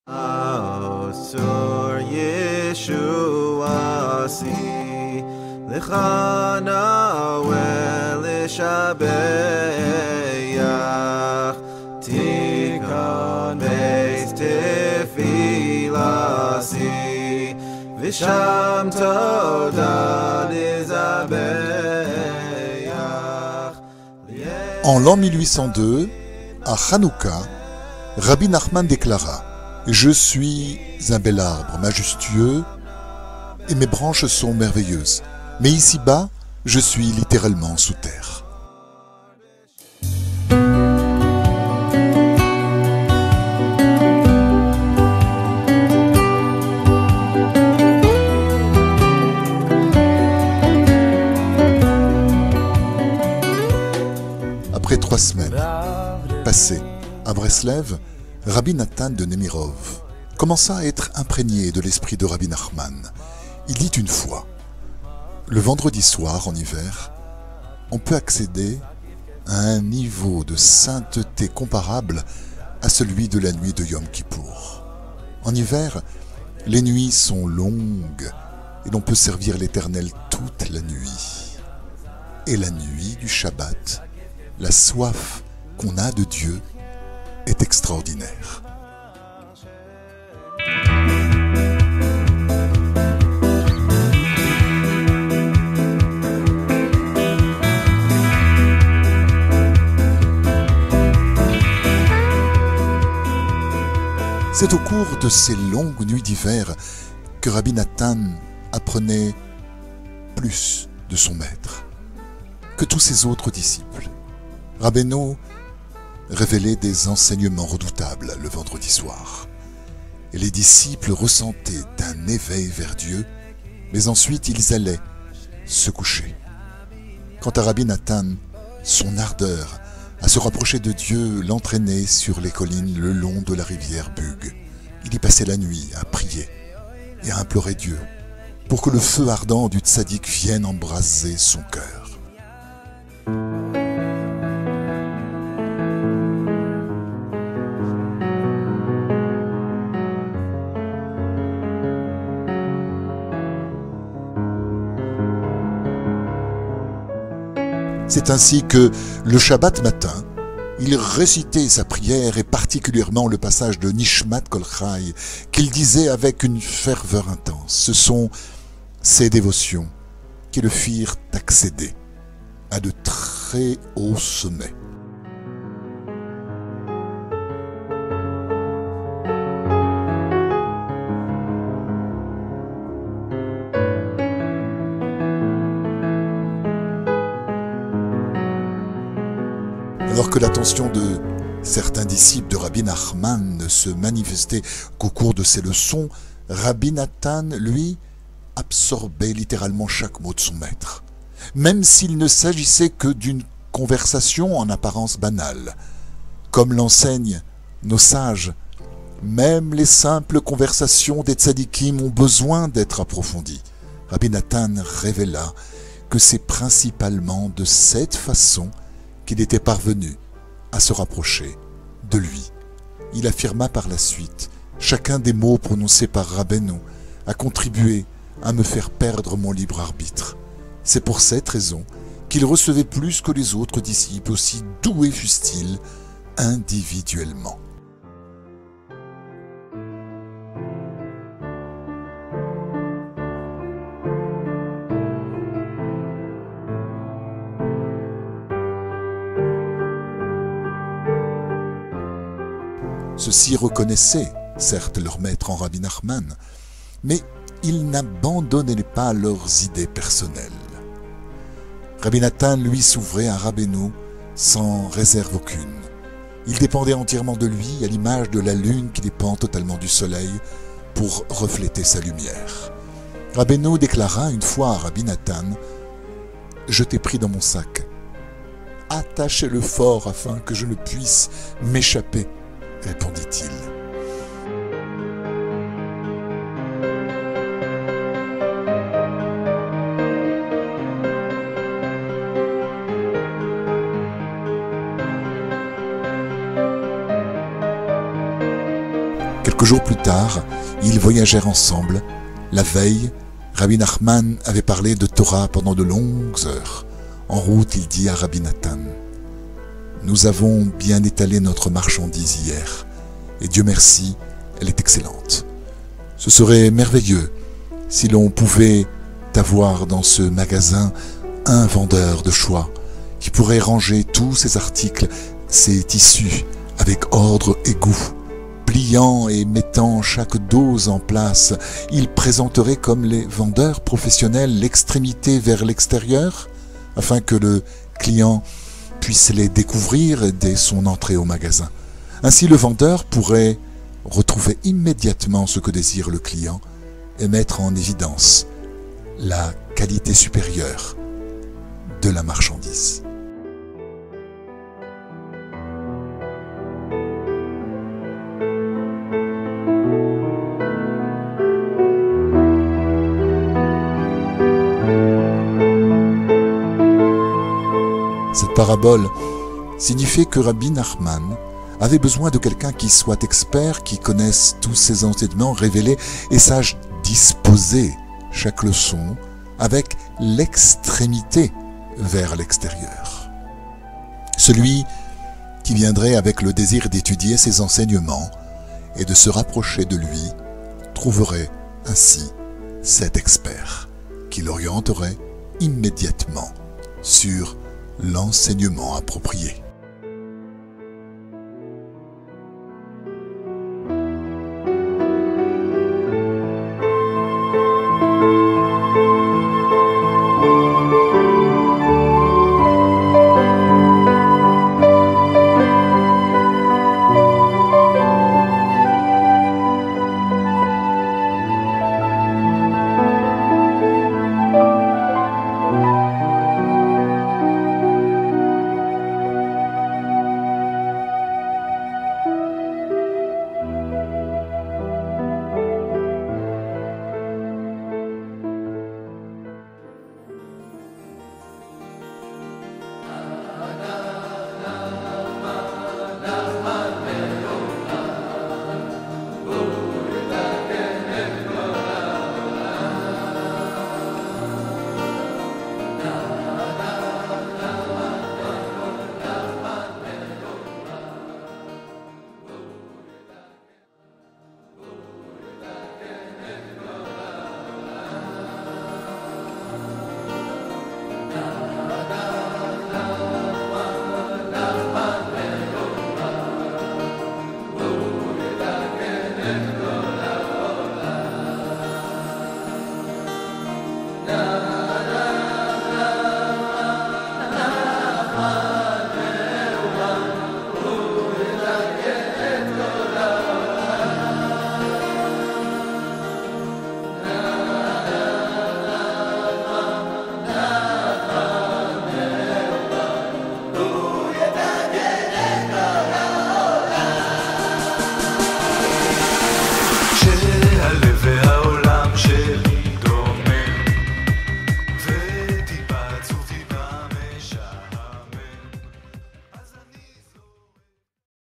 Asur Yeshuasi Lechana Velishabeach Tikon Beis Tefilasi Visham Toda Nizabeach. En l'an 1802, à Hanouka, Rabbi Nachman déclara: Je suis un bel arbre majestueux et mes branches sont merveilleuses. Mais ici-bas, je suis littéralement sous terre. Après 3 semaines passées à Breslev, Rabbi Nathan de Nemirov commença à être imprégné de l'esprit de Rabbi Nachman. Il dit une fois: le vendredi soir, en hiver, on peut accéder à un niveau de sainteté comparable à celui de la nuit de Yom Kippour. En hiver, les nuits sont longues et l'on peut servir l'Éternel toute la nuit. Et la nuit du Shabbat, la soif qu'on a de Dieu est extraordinaire. C'est au cours de ces longues nuits d'hiver que Rabbi Nathan apprenait plus de son maître que tous ses autres disciples. Rabbeinu révélait des enseignements redoutables le vendredi soir. Et les disciples ressentaient un éveil vers Dieu, mais ensuite ils allaient se coucher. Quant à Rabbi Nathan, son ardeur à se rapprocher de Dieu l'entraînait sur les collines le long de la rivière Bug. Il y passait la nuit à prier et à implorer Dieu pour que le feu ardent du tzaddik vienne embraser son cœur. C'est ainsi que, le Shabbat matin, il récitait sa prière et particulièrement le passage de Nishmat Kol Chai qu'il disait avec une ferveur intense. Ce sont ces dévotions qui le firent accéder à de très hauts sommets. Alors que l'attention de certains disciples de Rabbi Nachman ne se manifestait qu'au cours de ses leçons, Rabbi Nathan, lui, absorbait littéralement chaque mot de son maître, même s'il ne s'agissait que d'une conversation en apparence banale. Comme l'enseignent nos sages, même les simples conversations des tzadikim ont besoin d'être approfondies. Rabbi Nathan révéla que c'est principalement de cette façon qu'il était parvenu à se rapprocher de lui. Il affirma par la suite: chacun des mots prononcés par Rabbeinu a contribué à me faire perdre mon libre arbitre. C'est pour cette raison qu'il recevait plus que les autres disciples, aussi doués fussent-ils individuellement. Ceux-ci reconnaissaient, certes, leur maître en Rabbi Nachman, mais ils n'abandonnaient pas leurs idées personnelles. Rabbi Nathan, lui, s'ouvrait à Rabbeinu sans réserve aucune. Il dépendait entièrement de lui, à l'image de la lune qui dépend totalement du soleil pour refléter sa lumière. Rabbeinu déclara une fois à Rabbi Nathan: « Je t'ai pris dans mon sac. Attachez-le fort afin que je ne puisse m'échapper, » répondit-il. Quelques jours plus tard, ils voyagèrent ensemble. La veille, Rabbi Nachman avait parlé de Torah pendant de longues heures. En route, il dit à Rabbi Nathan: « Nous avons bien étalé notre marchandise hier, et Dieu merci, elle est excellente. Ce serait merveilleux si l'on pouvait avoir dans ce magasin un vendeur de choix qui pourrait ranger tous ces articles, ces tissus, avec ordre et goût. Pliant et mettant chaque dose en place, il présenterait comme les vendeurs professionnels l'extrémité vers l'extérieur, afin que le client puisse les découvrir dès son entrée au magasin. Ainsi, le vendeur pourrait retrouver immédiatement ce que désire le client et mettre en évidence la qualité supérieure de la marchandise. Cette parabole signifiait que Rabbi Nachman avait besoin de quelqu'un qui soit expert, qui connaisse tous ces enseignements révélés et sache disposer chaque leçon avec l'extrémité vers l'extérieur. Celui qui viendrait avec le désir d'étudier ses enseignements et de se rapprocher de lui trouverait ainsi cet expert qui l'orienterait immédiatement sur l'enseignement approprié.